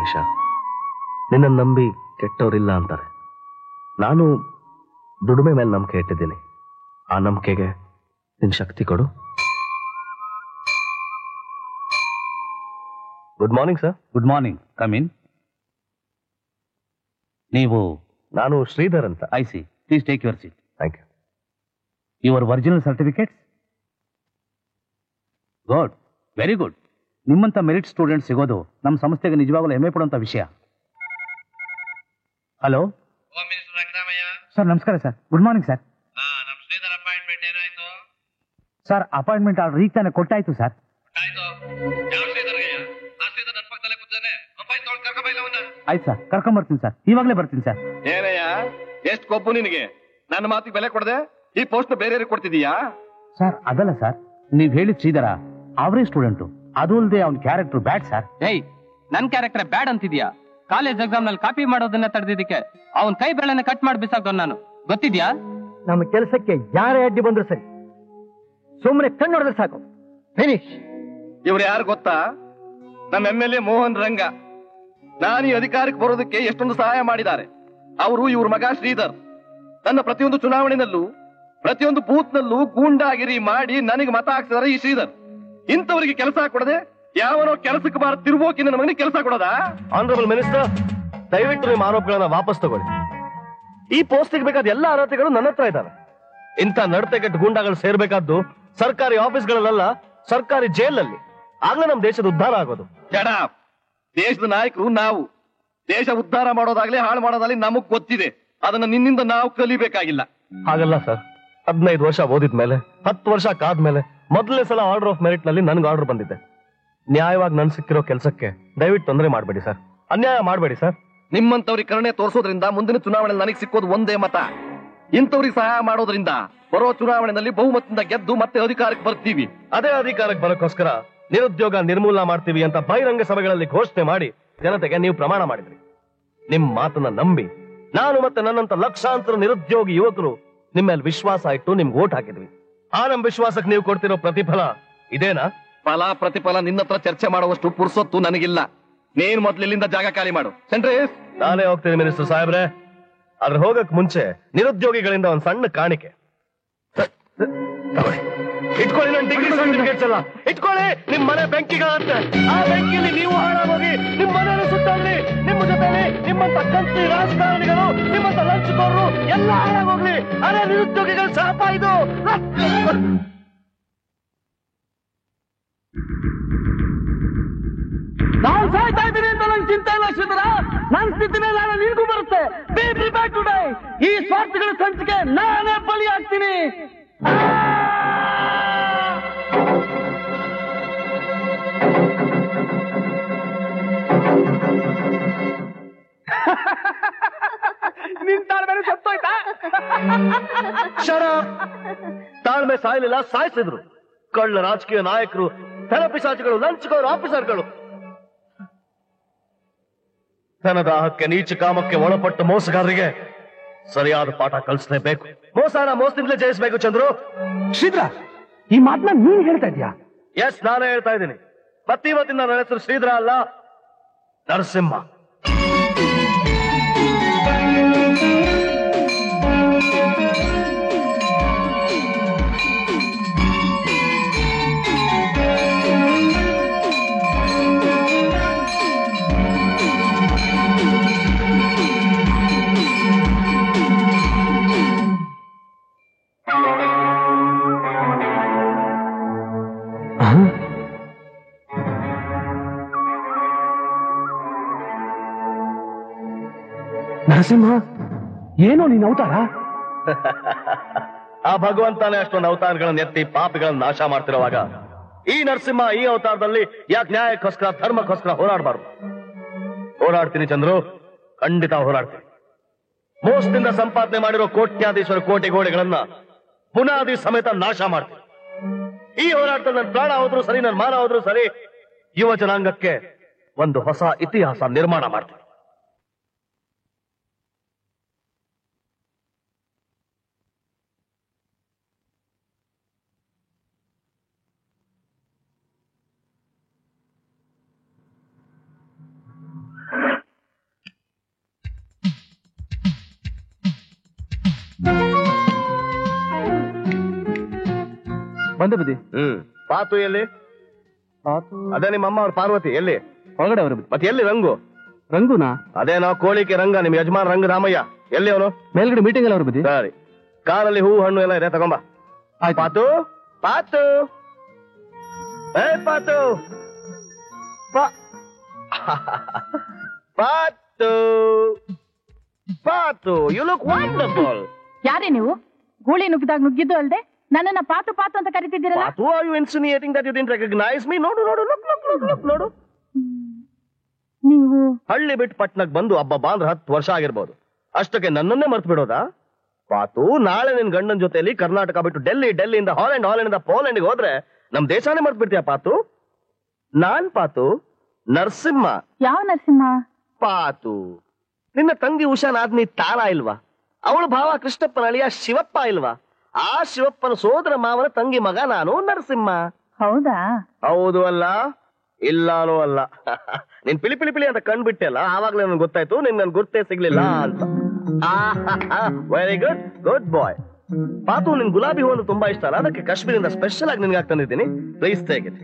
ಗಣೇಶ. ನಿನ್ನ ನಂಬಿ ಕೆಟ್ಟವರಿಲ್ಲ ಅಂತಾರೆ. ನಾನು ದುಡಿಮೆ ಮೇಲೆ ನಂಬಿಕೆ ಇಟ್ಟಿದ್ದೀನಿ. ಆ ನಂಬಿಕೆಗೆ ನಿನ್ ಶಕ್ತಿ ಕೊಡು. Good morning sir. Good morning, come in. ನೀವು? ನಾನು ಶ್ರೀಧರ್ ಅಂತ. I see, please take your seat. Thank you. Your original certificates? Good, very good. ನಿಮ್ಮಂತ ಮೆರಿಟ್ ಸ್ಟೂಡೆಂಟ್ ಸಿಗೋದು ನಮ್ಮ ಸಂಸ್ಥೆಗೆ ನಿಜವಾಗಲೂ ಹೆಮ್ಮೆ ಪಡುವಂತ ವಿಷಯ. ಹಲೋ ಸರ್, ನಮಸ್ಕಾರ ಸರ್. Good morning sir. Sir, appointment order ಈಗ ತಾನೇ ಕೊಟ್ಟಾಯ್ತು ಸರ್. ಆಯ್ತು ಸರ್, ಕರ್ಕೊಂಬರ್ತೀನಿ ಸರ್. ಇವಾಗಲೇ ಬರ್ತೀನಿ ಸರ್. ಏನಯ್ಯ, ಎಷ್ಟು ಕೊಬ್ಬು ನಿನಗೆ? ನನ್ನ ಮಾತಿಗೆ ಬೆಲೆ ಕೊಡದೆ ಈ ಪೋಸ್ಟ್ ಬೇರೆ ಕೊಡ್ತಿದೀಯಾ? ಸರ್, ಅದಲ್ಲ ಸರ್, ನೀವ್ ಹೇಳಿದ ಶ್ರೀಧರ ಅವರೇ ಸ್ಟೂಡೆಂಟು. ಅದು ಅಲ್ಲದೆ ಅವ್ನ ಕ್ಯಾರೆಕ್ಟರ್ ಬ್ಯಾಡ್ ಸರ್. ಏಯ್, ನನ್ ಕ್ಯಾರೆಕ್ಟರ್ ಬ್ಯಾಡ್ ಅಂತಿದ್ಯಾ? ಕಾಲೇಜ್ ಎಕ್ಸಾಮ್ ನಲ್ಲಿ ಕಾಪಿ ಮಾಡೋದನ್ನ ತಡೆದಿದ್ದಕ್ಕೆ ಅವನ್ ಕೈ ಬೆರಳನ್ನ ಕಟ್ ಮಾಡಿ ಬಿಸಾಕ್ದವ್ ನಾನು, ಗೊತ್ತಿದ್ಯಾ? ನಮ್ಮ ಕೆಲಸಕ್ಕೆ ಯಾರೇ ಅಡ್ಡಿ ಬಂದ್ರು ಸರಿ, ಸುಮ್ಮನೆ ಕಣ್ಣೊಡೆದ್ರೆ ಸಾಕು. ಫಿನಿಶ್. ಇವ್ರು ಯಾರು ಗೊತ್ತಾ? ನಮ್ಮ MLA ಮೋಹನ್ ರಂಗ. ನಾನು ಈ ಅಧಿಕಾರಕ್ಕೆ ಬರೋದಕ್ಕೆ ಎಷ್ಟೊಂದು ಸಹಾಯ ಮಾಡಿದ್ದಾರೆ. ಅವರು ಇವ್ರ ಮಗ ಶ್ರೀಧರ್. ನನ್ನ ಪ್ರತಿಯೊಂದು ಚುನಾವಣೆನಲ್ಲೂ ಪ್ರತಿಯೊಂದು ಬೂತ್ ನಲ್ಲೂ ಗೂಂಡಾಗಿರಿ ಮಾಡಿ ನನಗೆ ಮತ ಹಾಕ್ಸಿದಾರೆ ಈ ಶ್ರೀಧರ್. ಇಂಥವರಿಗೆ ಕೆಲಸ ಕೊಡದೆ ಯಾವನೋ ಕೆಲಸಕ್ಕೆ ಬಾರ ತಿರುಗೋಕಿ ನನ್ನ ಮಗನಿಗೆ ಕೆಲಸ ಕೊಡೋದಾ? ಆನರಬಲ್ ಮಿನಿಸ್ಟರ್, ದಯವಿಟ್ಟು ನಿಮ್ಮ ಆರೋಪಗಳನ್ನ ವಾಪಸ್ ತಗೊಳ್ಳಿ. ಈ ಪೋಸ್ಟಿಗೆ ಬೇಕಾದ ಎಲ್ಲ ಅರ್ಹತೆಗಳು ನನ್ನ ಹತ್ರ ಇದ್ದಾವೆ. ಇಂಥ ನಡತೆಗೆಟ್ಟ ಗೂಂಡಾಗಳು ಸೇರ್ಬೇಕಾದ್ದು ಸರ್ಕಾರಿ ಆಫೀಸ್ಗಳಲ್ಲ, ಸರ್ಕಾರಿ ಜೈಲಲ್ಲಿ. ಆಗ್ಲೇ ನಮ್ಮ ದೇಶದ ಉದ್ಧಾರ ಆಗೋದು. ದೇಶದ ನಾಯಕರು ನಾವು. ದೇಶ ಉದ್ಧಾರ ಮಾಡೋದಾಗ್ಲಿ ಹಾಳು ಮಾಡೋದಾಗ್ಲಿ ನಮಗ್ ಗೊತ್ತಿದೆ. ಅದನ್ನ ನಿನ್ನಿಂದ ನಾವು ಕಲಿಬೇಕಾಗಿಲ್ಲ. ಹಾಗಲ್ಲ ಸರ್, 15 ವರ್ಷ ಓದಿದ್ಮೇಲೆ 10 ವರ್ಷ ಕಾದ್ಮೇಲೆ ಮೊದಲನೇ ಸಲ ಆರ್ಡರ್ ಆಫ್ ಮೆರಿಟ್ ನಲ್ಲಿ ನನ್ಗೆ ಆರ್ಡರ್ ಬಂದಿದೆ. ನ್ಯಾಯವಾಗಿ ನನ್ ಸಿಕ್ಕಿರೋ ಕೆಲಸಕ್ಕೆ ದಯವಿಟ್ಟು ತೊಂದರೆ ಮಾಡಬೇಡಿ ಸರ್, ಅನ್ಯಾಯ ಮಾಡಬೇಡಿ ಸರ್. ನಿಮ್ಮಂತವ್ರಿಗೆ ಕರುಣೆ ತೋರಿಸೋದ್ರಿಂದ ಮುಂದಿನ ಚುನಾವಣೆ ನನಗೆ ಸಿಕ್ಕೋದು ಒಂದೇ ಮತ. ಇಂಥವ್ರಿಗೆ ಸಹಾಯ ಮಾಡೋದ್ರಿಂದ ಬರೋ ಚುನಾವಣೆಯಲ್ಲಿ ಬಹುಮತದಿಂದ ಗೆದ್ದು ಮತ್ತೆ ಅಧಿಕಾರಕ್ಕೆ ಬರ್ತೀವಿ. ಅದೇ ಅಧಿಕಾರಕ್ಕೆ ಬರೋಕ್ಕೋಸ್ಕರ ನಿರುದ್ಯೋಗ ನಿರ್ಮೂಲನ ಮಾಡ್ತೀವಿ ಅಂತ ಬಹಿರಂಗ ಸಭೆಗಳಲ್ಲಿ ಘೋಷಣೆ ಮಾಡಿ ಜನತೆಗೆ ನೀವು ಪ್ರಮಾಣ ಮಾಡಿದ್ರಿ. ನಿಮ್ ಮಾತನ್ನ ನಂಬಿ ನಾನು ಮತ್ತೆ ನನ್ನಂತ ಲಕ್ಷಾಂತರ ನಿರುದ್ಯೋಗಿ ಯುವಕರು ನಿಮ್ಮ ಮೇಲೆ ವಿಶ್ವಾಸ ಇಟ್ಟು ನಿಮ್ಗೆ ಓಟ್ ಹಾಕಿದ್ವಿ. ಆ ನಮ್ ವಿಶ್ವಾಸಕ್ಕೆ ನೀವು ಕೊಡ್ತಿರೋ ಪ್ರತಿಫಲ ಇದೇನಾ? ಫಲ ಪ್ರತಿಫಲ ನಿನ್ನತ್ರ ಚರ್ಚೆ ಮಾಡುವಷ್ಟು ಪುರ್ಸೊತ್ತು ನನಗಿಲ್ಲ. ನೀನ್ ಮೊದ್ಲಿಂದ ಜಾಗ ಖಾಲಿ ಮಾಡು. ಸೆಂಟ್ರೀಸ್, ನಾನೇ ಹೋಗ್ತೀನಿ ಮಿನಿಸ್ಟರ್ ಸಾಹೇಬ್ರೆ. ಆದ್ರೆ ಹೋಗಕ್ ಮುಂಚೆ ನಿರುದ್ಯೋಗಿಗಳಿಂದ ಒಂದ್ ಸಣ್ಣ ಕಾಣಿಕೆ ಇಟ್ಕೊಳ್ಳಿ. ನನ್ನ ಡಿಗ್ರಿ ಸರ್ಟಿಫಿಕೇಟ್ಸ್ ಎಲ್ಲ ಇಟ್ಕೊಳ್ಳಿ. ನಿಮ್ ಮನೆ ಬೆಂಕಿಗಳಂತೆ, ಆ ಬೆಂಕಿಯಲ್ಲಿ ನೀವು ಹಾಳಾಗೋಗಿ ನಿಮ್ ಮನೆಯನ್ನು ಸುತ್ತಲ್ಲಿ ನಿಮ್ಮ ಜೊತೆಲಿ ನಿಮ್ಮಂತ ಕಂತ್ರಿ ರಾಜಕಾರಣಿಗಳು, ನಿಮ್ಮಂತ ಲಂಚಕೋರರು ಎಲ್ಲ ಹಾಳಾಗೋಗ್ಲಿ. ಅದೇ ನಿರುದ್ಯೋಗಿಗಳ ಶಾಪ ಇದು. ನಾವು ಸಾಯ್ತಾ ಇದ್ದೀನಿ ಅಂತ ನಂಗೆ ಚಿಂತೆ ಇಲ್ಲ ಶ್ರೀಧರ. ನನ್ನ ಸ್ಥಿತಿ ಮೇಲೆ ನಾನು ನಿನಗೂ ಬರುತ್ತೆ. Be prepared to die. ಈ ಸ್ವಾರ್ಥಗಳ ಸಂಚಿಕೆ ನಾನೇ ಬಲಿ ಆಗ್ತೀನಿ. ನಿನ್ ತಾಳ್ಮೆ ಸತ್ತೋಯ್ತಾ? ತಾಳ್ಮೆ ಸಾಯಲಿಲ್ಲ, ಸಾಯಿಸಿದ್ರು. ಕಳ್ಳ ರಾಜಕೀಯ ನಾಯಕರು, ಪಿಶಾಚಿಗಳು, ಲಂಚಗೋರು, ಆಫೀಸರ್ಗಳು ಧನದಾಹಕ್ಕೆ ನೀಚ ಕಾಮಕ್ಕೆ ಒಳಪಟ್ಟು ಮೋಸಗಾರರಿಗೆ ಸರಿಯಾದ ಪಾಠ ಕಲಿಸಲೇಬೇಕು. ಮೋಸನ ಮೋಸದಿಂದಲೇ ಜಯಿಸಬೇಕು. ಚಂದ್ರು, ಶ್ರೀಧರ, ಈ ಮಾತನ್ನ ನೀನ್ ಹೇಳ್ತಾ ಇದ್ಯಾ? ಎಸ್, ನಾನೇ ಹೇಳ್ತಾ ಇದ್ದೀನಿ. ಇವತ್ತಿನ ನನ್ನ ಹೆಸರು ಶ್ರೀಧರ ಅಲ್ಲ, ನರಸಿಂಹ. ನರಸಿಂಹ, ಏನೋ ನೀನ್ ಅವತಾರ? ಆ ಭಗವಂತನೇ ಅಷ್ಟೊಂದು ಅವತಾರಗಳನ್ನ ಎತ್ತಿ ಪಾಪಿಗಳನ್ನ ನಾಶ ಮಾಡ್ತಿರುವಾಗ ಈ ನರಸಿಂಹ ಈ ಅವತಾರದಲ್ಲಿ ಯಾಕೆ ನ್ಯಾಯಕ್ಕೋಸ್ಕರ ಧರ್ಮಕ್ಕೋಸ್ಕರ ಹೋರಾಡಬಾರ್ದು? ಹೋರಾಡ್ತೀನಿ ಚಂದ್ರು, ಖಂಡಿತ ಹೋರಾಡ್ತೀನಿ. ಮೋಸದಿಂದ ಸಂಪಾದನೆ ಮಾಡಿರೋ ಕೋಟ್ಯಾಧೀಶ್ವರ ಕೋಟೆ ಗೋಡೆಗಳನ್ನ ಬುನಾದಿ ಸಮೇತ ನಾಶ ಮಾಡ್ತೀನಿ. ಈ ಹೋರಾಟದಲ್ಲಿ ನನ್ನ ಪ್ರಾಣ ಹೋದ್ರು ಸರಿ, ನನ್ನ ಮಾನ ಹೋದ್ರು ಸರಿ, ಯುವ ಜನಾಂಗಕ್ಕೆ ಒಂದು ಹೊಸ ಇತಿಹಾಸ ನಿರ್ಮಾಣ ಮಾಡ್ತೀನಿ. ಬಂದೆ ಬುದ್ಧಿ. ಪಾತು ಎಲ್ಲಿ? ಅದೇ ನಿಮ್ಮ ಅಮ್ಮ ಅವ್ರ ಪಾರ್ವತಿ ಎಲ್ಲಿ? ಹೊರಗಡೆ ಅವರು. ಮತ್ತೆ ಎಲ್ಲಿ ರಂಗು? ರಂಗುನಾ? ಅದೇ ನಾವು ಕೋಳಿಕೆ ರಂಗ, ನಿಮ್ ಯಜಮಾನ್ ರಂಗ ರಾಮಯ್ಯ ಎಲ್ಲಿ ಅವನು? ಮೇಲ್ಗಡೆ ಮೀಟಿಂಗ್ ಎಲ್ಲ ಅವರು ಬುದ್ಧಿ. ಸರಿ, ಕಾರಲ್ಲಿ ಹೂ ಹಣ್ಣು ಎಲ್ಲ ಇದೆ, ತಗೊಂಬ. ಪಾತು ಪಾತು ಏ ಪಾತು ಪಾತು ಪಾತು, ಯು ಲುಕ್ ವಂಡರ್ಫುಲ್. ಯಾರೇ ನೀವು? ಗೂಳಿ ನುಗ್ಗಿದಾಗ ನುಗ್ಗಿದ್ದು ಅಲ್ದೆ ನನ್ನನ್ನ ಪಾತು ಪಾತು ಅಂತ ಕರಿತಿದ್ದೀರಲ್ಲ? Paatu, are you insinuating that you didn't recognise me? ನೋಡು ನೋಡು, ಲುಕ್ ಲುಕ್ ಲುಕ್ ಲುಕ್ ನೋಡು. ನೀವು ಹಳ್ಳಿ ಬಿಟ್ಟು ಪಟ್ನಕ್ ಬಂದು ಹಬ್ಬ ಅಂದ್ರೆ 10 ವರ್ಷ ಆಗಿರ್ಬೋದು. ಅಷ್ಟಕ್ಕೆ ನನ್ನನ್ನೇ ಮರ್ತು ಬಿಡೋದಾ? ಪಾತು, ನಾಳೆ ನಿನ್ ಗಂಡನ ಜೊತೆಲಿ ಕರ್ನಾಟಕ ಬಿಟ್ಟು ಡೆಲ್ಲಿಯಿಂದ ಹಾಲೆಂಡ್ ಪೋಲೆಂಡ್ಗೆ ಹೋದ್ರೆ ನಮ್ ದೇಶನೇ ಮರ್ತು ಬಿಡ್ತೀಯ ಪಾತು. ನಾನ್ ಪಾತು ನರಸಿಂಹ. ಯಾವ ನರಸಿಂಹ? ಪಾತು, ನಿನ್ನ ತಂಗಿ ಉಷಾನಾದ್ನಿ ತಾರ ಇಲ್ವಾ? ಅವಳು ಭಾವ ಕೃಷ್ಣಪ್ಪನ ಅಳಿಯ ಶಿವಪ್ಪ ಇಲ್ವಾ? ಆ ಶಿವಪ್ಪನ ಸೋದರ ಮಾವನ ತಂಗಿ ಮಗ ನಾನು ನರಸಿಂಹ. ಹೌದಾ? ಹೌದು ಅಲ್ಲ, ಇಲ್ಲಾನೂ ಅಲ್ಲ. ನೀನ್ ಪಿಳಿ ಪಿಳಿ ಪಿಳಿ ಅಂತ ಕಂಡ್ಬಿಟ್ಟೆ ಅಲ್ಲ, ಆವಾಗ್ಲೇ ನನ್ಗೆ ಗೊತ್ತಾಯ್ತು ನಿನ್ ನನ್ ಗುರ್ತೇ ಸಿಗ್ಲಿಲ್ಲ ಅಂತ. ವೆರಿ ಗುಡ್, ಗುಡ್ ಬಾಯ್. ಪಾತು, ನಿನ್ ಗುಲಾಬಿ ಹೂವನ್ನು ತುಂಬಾ ಇಷ್ಟ ಅಲ್ಲ, ಅದಕ್ಕೆ ಕಾಶ್ಮೀರಿಂದ ಸ್ಪೆಷಲ್ ಆಗಿ ನಿನ್ಗೆ ತಂದಿದ್ದೀನಿ. Please take it.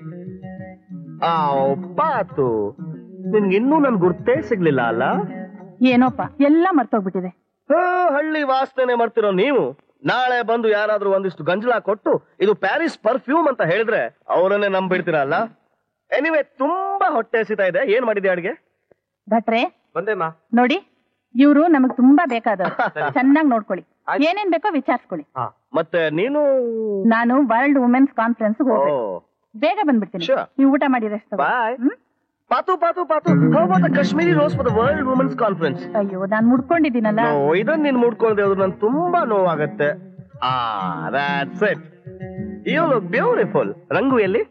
ಪಾತು, ನಿನ್ಗೆ ಇನ್ನೂ ನನ್ ಗುರ್ತೇ ಸಿಗ್ಲಿಲ್ಲ ಅಲ್ಲ? ಏನೋಪ್ಪ, ಎಲ್ಲ ಮರ್ತೋಗ್ಬಿಟ್ಟಿದೆ. ಹಳ್ಳಿ ವಾಸನೆ ಮಾಡ್ತಿರೋ ನೀವು ನಾಳೆ ಬಂದು ಯಾರಾದ್ರೂ ಒಂದಿಷ್ಟು ಗಂಜಲ ಕೊಟ್ಟು ಇದು ಪ್ಯಾರಿಸ್ ಪರ್ಫ್ಯೂಮ್ ಅಂತ ಹೇಳಿದ್ರೆ ಅವರನ್ನೇ ನಂಬಿಡ್ತೀರಲ್ಲ. ಎನಿವೆ, ತುಂಬಾ ಹೊಟ್ಟೆ ಹಸಿತಾ ಇದೆ. ಏನ್ ಮಾಡಿದ್ಯಾ ಅಡ್ಗೆ? ಭಟ್ರೆ ಬಂದೇಮ್ಮ. ನೋಡಿ, ಇವ್ರು ನಮಗ್ ತುಂಬಾ ಬೇಕಾದವ್ರು. ಚೆನ್ನಾಗಿ ನೋಡ್ಕೊಳ್ಳಿ, ಏನೇನ್ ಬೇಕೋ ವಿಚಾರಿಸ್ಕೊಳ್ಳಿ. ಮತ್ತೆ ನೀನು? ನಾನು ವರ್ಲ್ಡ್ ವುಮೆನ್ಸ್ ಕಾನ್ಫರೆನ್ಸ್ ಹೋಗ್ಬೇಕು, ಬೇಗ ಬಂದ್ಬಿಡ್ತೀನಿ. ನೀವು ಊಟ ಮಾಡಿ ರೆಸ್ಟ್ ತಗೋ. Paatu Paatu Paatu, how about the Kashmiri rose for the world women's conference? ಅಯ್ಯೋ, ನಾನ್ ಮುಡ್ಕೊಂಡಿದ್ದೀನಲ್ಲ. ಇದನ್ನ ನೀನ್ ಮುಡ್ಕೊಳ್ಳದೆ ಅದು ನನ್ ತುಂಬಾ ನೋವಾಗತ್ತೆ. that's it. You look beautiful. ರಂಗು ಎಲ್ಲಿ?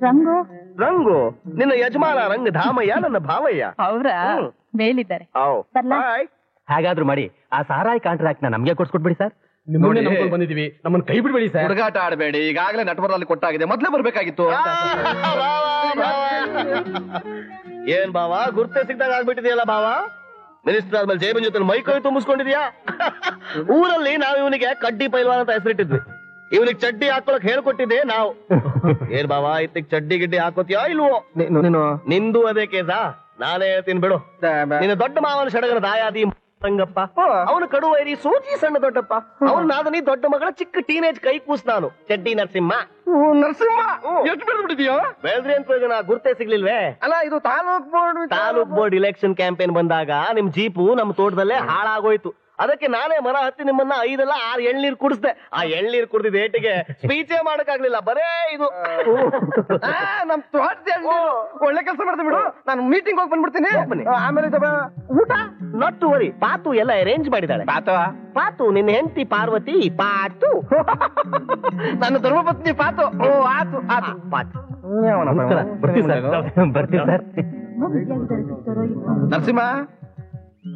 ರಂಗು ರಂಗು ನಿನ್ನ ಯಜಮಾನ ರಂಗ ಧಾಮಯ್ಯ, ನನ್ನ ಭಾವಯ್ಯ. ಅವ್ರ ಮೇಲಿದ್ದಾರೆ. ಹಾಗಾದ್ರೂ ಮಾಡಿ ಆ ಸಾರಾಯಿ ಕಾಂಟ್ರಾಕ್ಟ್ ನಮ್ಗೆ ಕೊಡ್ಸ್ಕೊಟ್ಬಿಡಿ ಸರ್. ಬಂದಿದೀವಿ, ನಮ್ಮನ್ನ ಕೈ ಬಿಡ್ಬೇಡಿ ಸರ್. ಹುಡುಗಾಟ ಆಡಬೇಡಿ, ಈಗಾಗಲೇ ನಟವರಲ್ಲಿ ಕೊಟ್ಟಾಗಿದೆ, ಮೊದ್ಲೇ ಬರ್ಬೇಕಾಗಿತ್ತು. ಏನ್ ಬಾವ, ಗುರ್ತೇ ಸಿಗ್ದಾಗ ಆಗ್ಬಿಟ್ಟಿದೆಯಲ್ಲ ಬಾವ. ಮಿನಿಸ್ಟರ್ ಆದ್ಮೇಲೆ ಜೇಬಿನ ಜೊತೆ ಮೈ ಕೈ ತುಂಬಿಸ್ಕೊಂಡಿದ್ಯಾ? ಊರಲ್ಲಿ ನಾವು ಇವನಿಗೆ ಕಡ್ಡಿ ಪೈಲ್ವಾನ್ ಅಂತ ಹೆಸರಿಟ್ಟಿದ್ವಿ. ಇವನಿಗೆ ಚಡ್ಡಿ ಹಾಕೊಳಕ್ ಹೇಳ್ಕೊಟ್ಟಿದ್ದೆ ನಾವು. ಏನ್ ಬಾವ, ಇತ್ತಿಗೆ ಚಡ್ಡಿ ಗಿಡ್ಡಿ ಹಾಕೋತಿಯಾ ಇಲ್ವೋ? ನಿಂದು ಅದೇ ಕೇಸಾ? ನಾನೇ ಹೇಳ್ತೀನಿ ಬಿಡು. ನಿನ್ನ ದೊಡ್ಡ ಮಾವನ ಸಡಗರ ದಾಯಾದಿ ರಂಗಪ್ಪ, ಅವನು ಕಡು ವೈರಿ ಸೂಚಿ ಸಣ್ಣ ದೊಡ್ಡಪ್ಪ, ಅವನು ನಾದನಿ ದೊಡ್ಡ ಮಗಳ ಚಿಕ್ಕ ಟೀನೇಜ್ ಕೈ ಕೂಸ್ ನಾನು ಚಡ್ಡಿ ನರಸಿಂಹ. ನರಸಿಂಹ ಎಷ್ಟು ಬೆಳೆದ್ಬಿಟ್ಟಿದ್ಯೋ? ಬೆಳೆದ್ರಿ ಅಂತ ಪ್ರಯೋಜನ, ಗುರ್ತೇ ಸಿಗ್ಲಿಲ್ವೇ? ಅಲ್ಲ, ಇದು ತಾಲೂಕ್ ಬೋರ್ಡ್ ಇಲೆಕ್ಷನ್ ಕ್ಯಾಂಪೇನ್ ಬಂದಾಗ ನಿಮ್ ಜೀಪು ನಮ್ ತೋಟದಲ್ಲೇ ಹಾಳಾಗೋಯ್ತು. ಅದಕ್ಕೆ ನಾನೇ ಮರ ಹತ್ತಿ ನಿಮ್ಮನ್ನ 5-6 ಎಳ್ನೀರ್ ಕುಡಿಸ್ದೆ. ಆ ಎಳ್ನೀರ್ ಕುಡಿದ ಏಟಿಗೆ ಸ್ಪೀಚೇ ಮಾಡಕ್ಕಾಗ್ಲಿಲ್ಲ, ಬರೇ ಇದು. ನಮ್ ಒಳ್ಳೆ ಕೆಲಸ ಮಾಡ್ದೆ ಬಿಡು. ನಾನು ಮೀಟಿಂಗ್ ಹೋಗಿ ಬಂದ್ಬಿಡ್ತೀನಿ. ಆಮೇಲೆ ಊಟ ನಾಟ್ ಟು ವರಿ. ಪಾತು ಎಲ್ಲ ಅರೇಂಜ್ ಮಾಡಿದಾಳೆ. ಪಾತು ನಿನ್ನ ಹೆಂಡತಿ ಪಾರ್ವತಿ. ಪಾತು ನನ್ನ ಧರ್ಮಪತ್ನಿ ಪಾತು. ಆತು ಆತು ಪಾತು. ಬರ್ತೀವಿ ಸರ್. ನರಸಿಂಹ,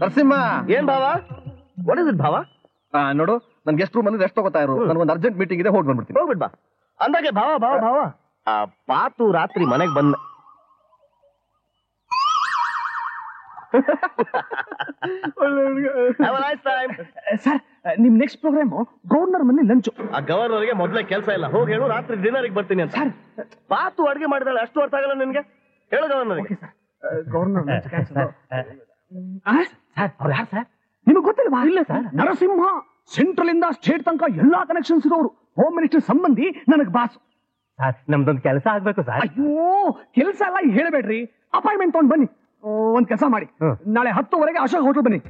ನರಸಿಂಹ. ಏನ್ ಭಾವ? ವಾಟ್ ಇಸ್ ಇಟ್ ಭಾವ? ನೋಡು, ನನ್ ಗೆಸ್ಟ್ ರೂಮ್ ಅಲ್ಲಿ ರೆಸ್ಟ್ ತಗೋತಾ ಇರು. ನನ್ಗೊಂದು ಅರ್ಜೆಂಟ್ ಮೀಟಿಂಗ್ ಇದೆ, ಹೋಗಿ ಬಂದ್ಬಿಡ್ತೀನಿ. ಹೋಗ್ಬಿಡ್ ಬಾ. ಅಂದಾಗೆ ಭಾವ ಭಾವ ಭಾವ, ಪಾತು ರಾತ್ರಿ ಮನೆಗ್ ಬಂದ. ಸರ್, ನಿಮ್ ನೆಕ್ಸ್ಟ್ ಪ್ರೋಗ್ರಾಮ್ ಗವರ್ನರ್ ಮನೆ ಲಂಚ್. ಆ ಗವರ್ನರ್ಗೆ ಮೊದ್ಲೇ ಕೆಲಸ ಇಲ್ಲ, ಹೋಗಿ ಹೇಳು ರಾತ್ರಿ ಡಿನ್ನರ್ಗೆ ಬರ್ತೀನಿ ಅಂತ. ಪಾತು ಅಡ್ಗೆ ಮಾಡಿದಾಳೆ, ಅಷ್ಟು ಅರ್ಥ ಆಗಲ್ಲ ನಿನ್ಗೆ? ಹೇಳು ಗವರ್ನರ್ಗೆ. ಗವರ್ನರ್ ಅವ್ರು ಯಾರು ಸರ್? ನಿಮಗೆ ಗೊತ್ತಿಲ್ವಾ? ಇಲ್ಲ ಸರ್. ನರಸಿಂಹ ಸೆಂಟ್ರಲ್ ಇಂದ ಸ್ಟೇಟ್ ತನಕ ಎಲ್ಲಾ ಕನೆಕ್ಷನ್ಸ್ ಇರೋರು. ಹೋಮ್ ಮಿನಿಸ್ಟರ್ ಸಂಬಂಧಿ, ನನಗ್ ಬಾಸು. ಸರ್, ನಮ್ದೊಂದು ಕೆಲಸ ಆಗ್ಬೇಕು ಸರ್. ಅಯ್ಯೋ, ಕೆಲಸ ಎಲ್ಲ ಹೇಳಬೇಡ್ರಿ, ಅಪಾಯಿಂಟ್ಮೆಂಟ್ ತಗೊಂಡ್ ಬನ್ನಿ. ಒಂದ್ ಕೆಲಸ ಮಾಡಿ, ನಾಳೆ 10:00 ಅಶೋಕ್ ಹೋಟೆಲ್ ಬನ್ನಿ.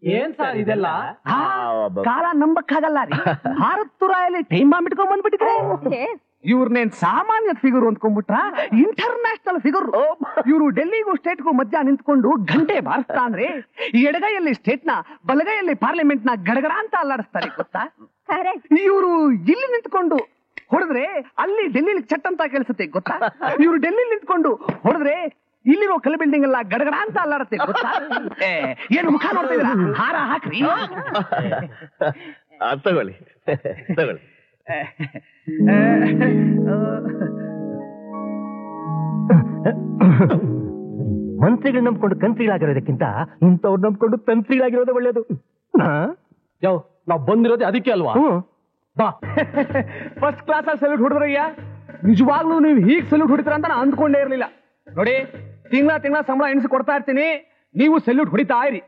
ಏನ್ ಸರ್ ಇದೆಲ್ಲ? ಕಾಲ ನಂಬಕ್ಕಾಗಲ್ಲ ರೀ. ಭಾರತ್ ತುರಾಯಲ್ಲಿ ಟೈಮ್ ಬಾಂಬ್ ಇಟ್ಕೊಂಡ್ ಬಂದ್ಬಿಟ್ಟಿದ್ರೆ. ಇವ್ರನ್ನೇನ್ ಸಾಮಾನ್ಯ ಫಿಗರ್ ಅಂದ್ಕೊಂಡ್ಬಿಟ್ರ ಇಂಟರ್ನ್ಯಾಷನಲ್ ಫಿಗರ್. ಇವರು ಡೆಲ್ಲಿಗೂ ಸ್ಟೇಟ್ಗೂ ಮಧ್ಯ ನಿಂತ್ಕೊಂಡು ಗಂಟೆ ಬಾರಿಸ್ತಾ ಅಂದ್ರೆ ಎಡಗೈಯಲ್ಲಿ ಸ್ಟೇಟ್ ನ ಬಲಗೈಯಲ್ಲಿ ಪಾರ್ಲಿಮೆಂಟ್ ನ ಗಡಗಡ ಅಂತ ಅಲ್ಲಾಡಿಸ್ತಾರೆ ಗೊತ್ತಾ. ಇವರು ಇಲ್ಲಿ ನಿಂತ್ಕೊಂಡು ಹೊಡೆದ್ರೆ ಅಲ್ಲಿ ಡೆಲ್ಲಿಲಿ ಚಟ್ ಅಂತ ಕೇಳಿಸುತ್ತೆ ಗೊತ್ತಾ. ಇವರು ಡೆಲ್ಲಿ ನಿಂತ್ಕೊಂಡು ಹೊಡೆದ್ರೆ ಇಲ್ಲಿರೋ ಕಲ್ ಬಿಲ್ಡಿಂಗ್ ಎಲ್ಲ ಗಡಗಡ ಅಂತ ಅಲ್ಲಾಡುತ್ತೆ ಗೊತ್ತಾ. ಏನು ಮುಖ ನೋಡ್ತಾ ಇದ್ದೀರಾ, ಹಾರ ಹಾಕ್ರಿ. ತಗೊಳ್ಳಿ ತಗೊಳ್ಳಿ. ಮಂತ್ರಿಗಳು ನಂಬ್ಕೊಂಡು ಕಂತ್ರಿಗಳಾಗಿರೋದಕ್ಕಿಂತ ಇಂಥವ್ರು ನಂಬ್ಕೊಂಡು ತಂತ್ರಿಗಳಾಗಿರೋದು ಒಳ್ಳೇದು. ನಾವು ಬಂದಿರೋದೇ ಅದಕ್ಕೆ ಅಲ್ವಾ. ಫಸ್ಟ್ ಕ್ಲಾಸ್ ಅಲ್ಲಿ ಸಲ್ಯೂಟ್ ಹೊಡೆದ್ರಯ್ಯ. ನಿಜವಾಗ್ಲೂ ನೀವು ಹೀಗ್ ಸಲ್ಯೂಟ್ ಹೊಡಿತೀರ ಅಂತ ನಾನು ಅಂದ್ಕೊಂಡೇ ಇರ್ಲಿಲ್ಲ. ನೋಡಿ, ತಿಂಗಳ ಸಂಬಳ ಎಣಿಸಿ ಕೊಡ್ತಾ ಇರ್ತೀನಿ, ನೀವು ಸಲ್ಯೂಟ್ ಹೊಡಿತಾ ಇರಿ.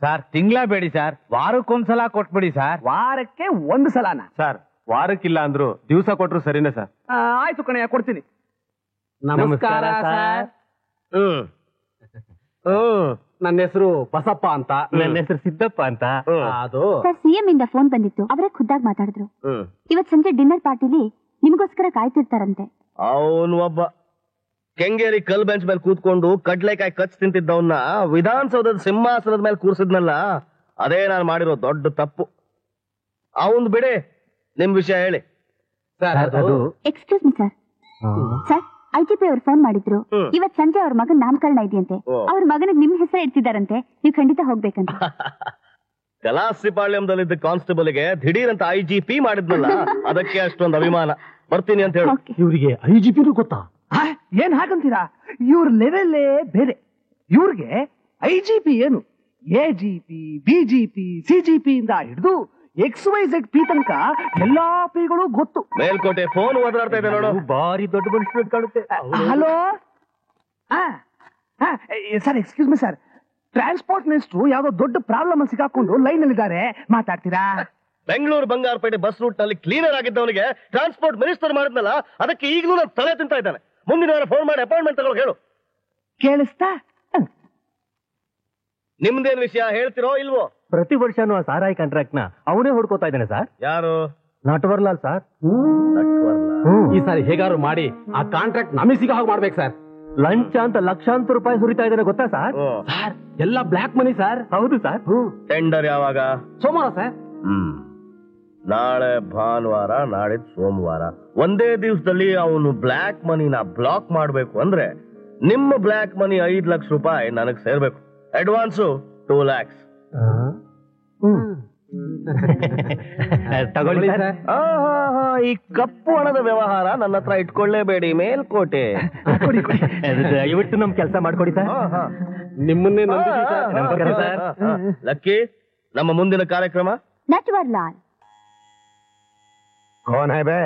ಸರ್ ತಿಂಗಳ ಬೇಡಿ ಸರ್, ವಾರಕ್ಕೊಂದ್ಸಲ ಕೊಟ್ಬಿಡಿ ಸರ್. ವಾರಕ್ಕೆ ಒಂದು ಸಲನಾ ಸರ್ ವಾರಕ್ಕಿಲ್ಲ ಅಂದ್ರು ದಿವಸ ಕೊಟ್ರು ಸರಿನಾ ಸರ್. ಆಯ್ತು ಕಣಯ್ಯ, ಕೊಡ್ತೀನಿ. ನಮಸ್ಕಾರ ಸರ್. ನನ್ನ ಹೆಸರು ಬಸಪ್ಪ ಅಂತ. ನನ್ನ ಹೆಸರು ಸಿದ್ದಪ್ಪ ಅಂತ. ಅದು ಸರ್ ಸಿಎಂ ಇಂದ ಫೋನ್ ಬಂದಿತ್ತು, ಅವರೇ ಖುದ್ದಾಗಿ ಮಾತಾಡಿದ್ರು. ಇವತ್ ಸಂಜೆ ಡಿನ್ನರ್ ಪಾರ್ಟಿಲಿ ನಿಮಗೋಸ್ಕರ ಕಾಯ್ತಿರ್ತಾರಂತೆ. ಅವನು ಒಬ್ಬ ಕೆಂಗೇರಿ ಕಲ್ ಬೆಂಚ್ ಮೇಲೆ ಕೂತ್ಕೊಂಡು ಕಡ್ಲೆಕಾಯಿ ಕಚ್ ತಿಂತಿದ್ದವನ್ನ ವಿಧಾನಸೌಧದ ಸಿಂಹಾಸನದ ಮೇಲೆ ಕೂರ್ಸಿದ್ನಲ್ಲ, ಅದೇ ನಾನು ಮಾಡಿರೋ ದೊಡ್ಡ ತಪ್ಪು. ಅವನ್ ಬಿಡಿ, ನಿಮ್ ವಿಷಯ ಹೇಳಿ. Excuse me sir. Sir IGP ಅವ್ರು ಫೋನ್ ಮಾಡಿದ್ರು. ಇವತ್ ಸಂಜೆ ಅವ್ರ ಮಗನ್ ನಾಮಕರಣ ಇದೆಯಂತೆ. ಅವ್ರ ಮಗನಿಗೆ ನಿಮ್ ಹೆಸರು ಇಡ್ತಿದಾರಂತೆ, ನೀವು ಖಂಡಿತ ಹೋಗ್ಬೇಕಂತ. ಕಲಾಸಿಪಾಳ್ಯಂದಲ್ಲಿದ್ದ ಕಾನ್ಸ್ಟೇಬಲ್ಗೆ ದಿಢೀರ್ ಅಂತ IGP ಮಾಡಿದ್ನಲ್ಲ, ಅದಕ್ಕೆ ಅಷ್ಟೊಂದು ಅಭಿಮಾನ. ಬರ್ತೀನಿ ಅಂತ ಹೇಳಿ. ಇವರಿಗೆ IGP ಗೊತ್ತಾ? ಏನ್ ಹಾಗಂತೀರಾ? ಇವ್ರ ಲೆವೆಲ್ಲೇ ಬೇರೆ. ಇವ್ರಿಗೆ IGP ಏನು, AGP, BGP, CGP ಇಂದ ಹಿಡಿದು XYZ P ತನಕ ಎಲ್ಲಾ ಪಿಗಳು ಗೊತ್ತು. ಮೇಲ್ಕೋಟೆ ಫೋನ್ ಒದರಾಡ್ತಾ ಇದೆ ನೋಡು. ಬಾರಿ ದೊಡ್ಡ ಮನುಷ್ಯರು ಕಾಣುತ್ತೆ. Hello sir, excuse me sir. Transport minister ಯಾವ್ದೋ ದೊಡ್ಡ ಪ್ರಾಬ್ಲಮ್ ಸಿಗಾಕೊಂಡು ಲೈನ್ ಅಲ್ಲಿ ಇದ್ದಾರೆ, ಮಾತಾಡ್ತೀರಾ? ಬೆಂಗಳೂರು ಬಂಗಾರಪೇಟೆ ಬಸ್ ರೂಟ್ ನಲ್ಲಿ ಕ್ಲೀನರ್ ಆಗಿದ್ದವನಿಗೆ ಟ್ರಾನ್ಸ್ಪೋರ್ಟ್ ಮಿನಿಸ್ಟರ್ ಮಾಡಿದ್ನಲ್ಲ, ಅದಕ್ಕೆ ಈಗಲೂ ನಾನು ತಲೆ ತಿಂತಾ ಇದ್ದಾನೆ. ಮುಂದಿನ ವಾರ ಫೋನ್ ಮಾಡಿ ಅಪಾಯಿಂಟ್ಮೆಂಟ್ ತಗೊಳ್ಳಿ ಹೇಳು. ಕೇಳಿಸ್ತಾ? ನಿಮ್ದೇನ್ ವಿಷಯ ಹೇಳ್ತಿರೋ ಇಲ್ವೋ? ಪ್ರತಿ ವರ್ಷನೂ ಆ ಸಾರಾಯಿ ಕಾಂಟ್ರಾಕ್ಟ್ ನ ಅವನೇ ಹೊಡ್ಕೋತಾ ಇದ್ದಾನೆ ಸರ್. ಯಾರು? ನಟವರ್ಲಾಲ್ ಸರ್. ಈ ಸಾರಿ ಹೇಗಾರು ಮಾಡಿ ಆ ಕಾಂಟ್ರಾಕ್ಟ್ ನಮಗೆ ಸಿಗೋ ಹಾಗೆ ಮಾಡ್ಬೇಕು ಸರ್. ಲಂಚ ಅಂತ ಲಕ್ಷಾಂತರ ರೂಪಾಯಿ ಸುರಿತಾ ಇದ್ದಾನೆ ಗೊತ್ತಾ ಸರ್. ಸರ್ ಎಲ್ಲ ಬ್ಲಾಕ್ ಮನಿ ಸರ್. ಹೌದು ಸರ್. ಟೆಂಡರ್ ಯಾವಾಗ? ಸೋಮವಾರ ಸರ್. ನಾಳೆ ಭಾನುವಾರ, ನಾಡಿದ್ದು ಸೋಮವಾರ. ಒಂದೇ ದಿವಸದಲ್ಲಿ ಅವನು ಬ್ಲಾಕ್ ಮನಿನ ಬ್ಲಾಕ್ ಮಾಡ್ಬೇಕು ಅಂದ್ರೆ ನಿಮ್ಮ ಬ್ಲಾಕ್ ಮನಿ 5 ಲಕ್ಷ ರೂಪಾಯಿ ನನಗ್ ಸೇರ್ಬೇಕು. Advance 2 lakhs. ತಗೊಳ್ಳಿ ಸರ್. ಈ ಕಪ್ಪು ಹಣದ ವ್ಯವಹಾರ ನನ್ನ ಹತ್ರ ಇಟ್ಕೊಳ್ಳೇಬೇಡಿ, ಮೇಲ್ಕೋಟೆ. ದಯವಿಟ್ಟು ನಮ್ ಕೆಲಸ ಮಾಡ್ಕೊಡಿ ಸರ್. ನಿಮ್ಮನ್ನೇ ನಮಸ್ಕಾರ ಸರ್. ಲಕ್ಕಿ, ನಮ್ಮ ಮುಂದಿನ ಕಾರ್ಯಕ್ರಮ ನಟ್ವರ್ಲಾಲ್. कौन है बे?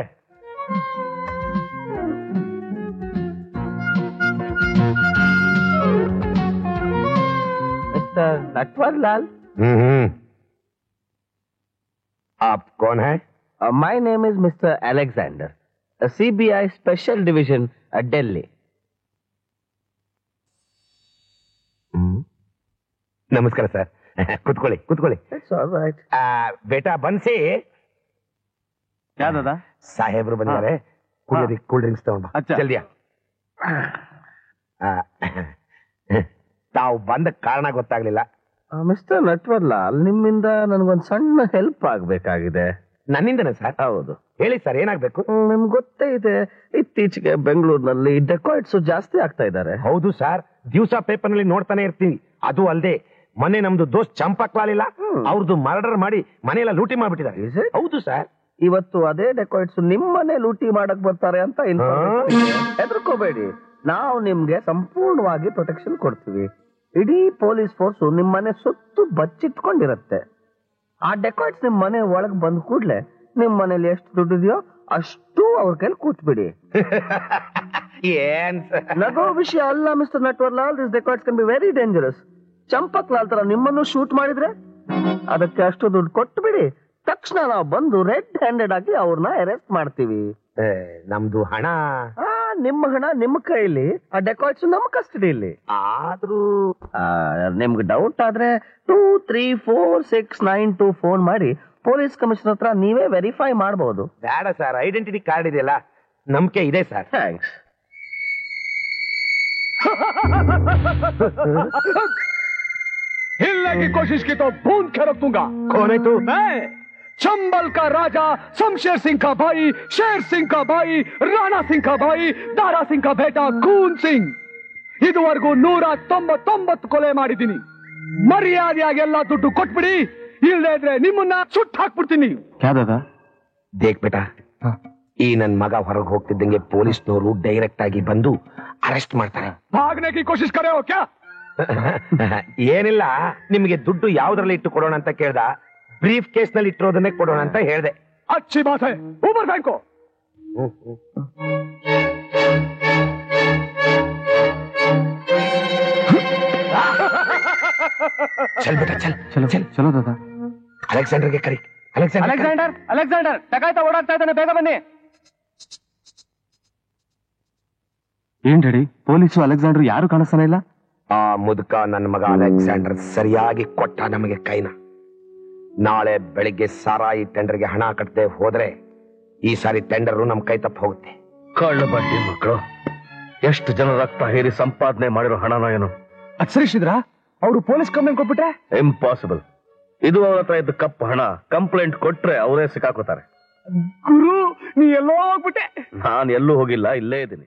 मिस्टर नटवरलाल. आप कौन है? My name is Mr. Alexander, a CBI Special Division at Delhi. ನಮಸ್ಕಾರ ಸರ್. ಕೂತ್ಕೊಳ್ಳಿ ಕೂತ್ಕೊಳ್ಳಿ. It's all right. ಬೇಟಾ ಬನ್ಸಿ. ಯಾವ್ದದ? ಸಾಹೇಬ್ರು ಬಂದಿದ್ದಾರೆ, ಕುಡಿಯೋದಕ್ಕೆ ಕೂಲ್ ಡ್ರಿಂಕ್ಸ್ ತಗೊಂಡು ಜಲ್ದಿಯ. ತಾವು ಬಂದ ಕಾರಣ ಗೊತ್ತಾಗ್ಲಿಲ್ಲ. ಮಿಸ್ಟರ್ ನಟ್ವರ್ಲಾಲ್, ನಿಮ್ಮಿಂದ ನನಗೊಂದು ಸಣ್ಣ ಹೆಲ್ಪ್ ಆಗ್ಬೇಕಾಗಿದೆ. ನನ್ನಿಂದನೇ ಸರ್? ಹೌದು. ಹೇಳಿ ಸರ್, ಏನಾಗ್ಬೇಕು? ನಿಮ್ಗೆ ಗೊತ್ತೇ ಇದೆ, ಇತ್ತೀಚೆಗೆ ಬೆಂಗಳೂರಿನಲ್ಲಿ ಡೆಕಾಯ್ಟ್ಸ್ ಜಾಸ್ತಿ ಆಗ್ತಾ ಇದ್ದಾರೆ. ಹೌದು ಸರ್, ದಿವಸ ಪೇಪರ್ ನಲ್ಲಿ ನೋಡ್ತಾನೆ ಇರ್ತೀವಿ. ಅದು ಅಲ್ಲದೆ ಮೊನ್ನೆ ನಮ್ದು ದೋಸ್ತ್ ಚಂಪಕ್ಲಾಲಿಲ್ಲ, ಅವ್ರದ್ದು ಮರ್ಡರ್ ಮಾಡಿ ಮನೆಯೆಲ್ಲ ಲೂಟಿ ಮಾಡ್ಬಿಟ್ಟಿದ್ದಾರೆ. ಹೌದು ಸರ್. ಇವತ್ತು ಅದೇ ಡೆಕಾಯ್ಟ್ಸ್ ನಿಮ್ಮನೆ ಲೂಟಿ ಮಾಡಕ್ ಬರ್ತಾರೆ ಅಂತ ಹೆದರ್ಕೋಬೇಡಿ. ನಾವು ನಿಮ್ಗೆ ಸಂಪೂರ್ಣವಾಗಿ ಪ್ರೊಟೆಕ್ಷನ್ ಕೊಡ್ತೀವಿ. ಇಡೀ ಪೊಲೀಸ್ ಫೋರ್ಸ್ ನಿಮ್ಮನೆ ಸುತ್ತು ಬಚ್ಚಿಟ್ಕೊಂಡಿರತ್ತೆ. ಆ ಡೆಕಾಯ್ಟ್ಸ್ ನಿಮ್ ಮನೆ ಒಳಗ್ ಬಂದ್ ಕೂಡ್ಲೆ ನಿಮ್ ಮನೇಲಿ ಎಷ್ಟು ದುಡ್ಡಿದೆಯೋ ಅಷ್ಟು ಅವ್ರ ಕೈಲಿ ಕೂತ್ಬಿಡಿ. ಏನ್ ನಗೋ ವಿಷಯ ಅಲ್ಲ mister Natwarlal. This dacoits can be very dangerous. Champaklal ತರ ನಿಮ್ಮನ್ನು ಶೂಟ್ ಮಾಡಿದ್ರೆ ಅದಕ್ಕೆ ಅಷ್ಟು ದುಡ್ಡು ಕೊಟ್ಟು ಬಿಡಿ. ತಕ್ಷಣ ನಾವು ಬಂದು ರೆಡ್ ಹ್ಯಾಂಡೆಡ್ ಆಗಿ ಅವ್ರನ್ನ ಅರೆಸ್ಟ್ ಮಾಡ್ತೀವಿ. ನಮ್ದು ಹಣ? ನಿಮ್ಮ ಹಣ ನಿಮ್ಮ ಕೈಲಿ, ಆ ಡೆಕಾಯ್ಟ್ಸ್ ನಮ್ಮ ಕಸ್ಟಡಿಯಲ್ಲಿ. ಆದ್ರೂ ನಿಮ್ಗೆ ಡೌಟ್ ಆದ್ರೆ 234692 ಫೋನ್ ಮಾಡಿ ಪೊಲೀಸ್ ಕಮಿಷನರ್ ಹತ್ರ ನೀವೇ ವೆರಿಫೈ ಮಾಡಬಹುದು. ಬೇಡ ಸರ್, ಐಡೆಂಟಿಟಿ ಕಾರ್ಡ್ ಇದೆಯಲ್ಲ, ನಂಬಿಕೆ ಇದೆ ಸರ್. ಥ್ಯಾಂಕ್ಸ್. हिलने की कोशिश की तो भून के रख दूंगा. कौन है तू? मैं चंबल का राजा शमशेर सिंह का भाई, शेर सिंह का भाई, राणा सिंह का भाई, दारा सिंह का बेटा खून सिंह. ಇದುವರೆಗೂ 199 ಕೊಲೆ ಮಾಡಿದ್ದೀನಿ. ಮರ್ಯಾದೆಯಾಗೆಲ್ಲ ದುಡ್ಡು ಕೊಟ್ಬಿಡಿ, ಇಲ್ಲದೆ ಇದ್ರೆ ನಿಮ್ಮನ್ನ ಸುಟ್ಟು ಹಾಕ್ಬಿಡ್ತೀನಿ. ದೇಖ್ ಬೇಟಾ, ಈ ನನ್ ಮಗ ಹೊರಗೆ ಹೋಗ್ತಿದ್ದಂಗೆ ಪೊಲೀಸ್ನವರು ಡೈರೆಕ್ಟ್ ಆಗಿ ಬಂದು ಅರೆಸ್ಟ್ ಮಾಡ್ತಾರೆ. ಭಾಗನೆ ಕಿ ಕೋಶಿಶ್ ಕರೆ ಹೋ ಕ್ಯಾ? ಏನಿಲ್ಲ, ನಿಮಗೆ ದುಡ್ಡು ಯಾವ್ದ್ರಲ್ಲಿ ಇಟ್ಟು ಕೊಡೋಣ ಅಂತ ಕೇಳ್ದ. ಬ್ರೀಫ್ ಕೇಸ್ ನಲ್ಲಿ ಇಟ್ಟಿರೋದನ್ನೇ ಕೊಡೋಣ ಅಂತ ಹೇಳ್ದೆ. अच्छी बात है. ऊपर फेंको. चल बेटा चल. ಚಲೋ चल. ಚಲೋ ದಾದಾ. ಅಲೆಕ್ಸಾಂಡರ್ಗೆ ಕರಿ. ಅಲೆಕ್ಸಾಂಡರ್ ಟಕಾಯ್ತ ಓಡಾಡ್ತಾ ಇದ್ದಾನೆ, ಬೇಗ ಬನ್ನಿ. ಏನ್ ರೆಡಿ? ಪೊಲೀಸು ಅಲೆಕ್ಸಾಂಡರ್ ಯಾರು ಕಾಣಿಸ್ತಾನೆ ಇಲ್ಲ. ಆ ಮುದುಕ ನನ್ನ ಮಗ ಅಲೆಕ್ಸಾಂಡರ್ ಸರಿಯಾಗಿ ಕೊಟ್ಟ ನಮಗೆ ಕೈನ. ನಾಳೆ ಬೆಳಿಗ್ಗೆ ಸಾರಾಯಿ ಟೆಂಡರ್ಗೆ ಹಣ ಕಟ್ಟದೆ ಹೋದ್ರೆ ಈ ಸಾರಿ ಟೆಂಡರ್ ನಮ್ ಕೈ ತಪ್ಪ ಹೋಗುತ್ತೆ. ಕಳ್ಳ ಬಡ್ಡಿ ಮಕ್ಕಳು ಎಷ್ಟು ಜನ ರಕ್ತ ಹೇರಿ ಸಂಪಾದನೆ ಮಾಡಿರೋ ಹಣನ ಏನು ಅಚ್ಚರಿಸಿದ್ರಾ? ಅವರು ಪೊಲೀಸ್ ಕಂಪ್ಲೇಂಟ್ ಕೊಟ್ಬಿಟ್ರೆ? ಇಂಪಾಸಿಬಲ್. ಇದು ಅವ್ರ ಹತ್ರ ಇದ್ದ ಕಪ್ಪು ಹಣ. ಕಂಪ್ಲೇಂಟ್ ಕೊಟ್ರೆ ಅವರೇ ಸಿಕ್ಕಾಕೋತಾರೆ. ಗುರು, ನೀ ಎಲ್ಲೋ ಹೋಗ್ಬಿಟ್ಟೆ. ನಾನು ಎಲ್ಲೂ ಹೋಗಿಲ್ಲ, ಇಲ್ಲೇ ಇದ್ದೀನಿ.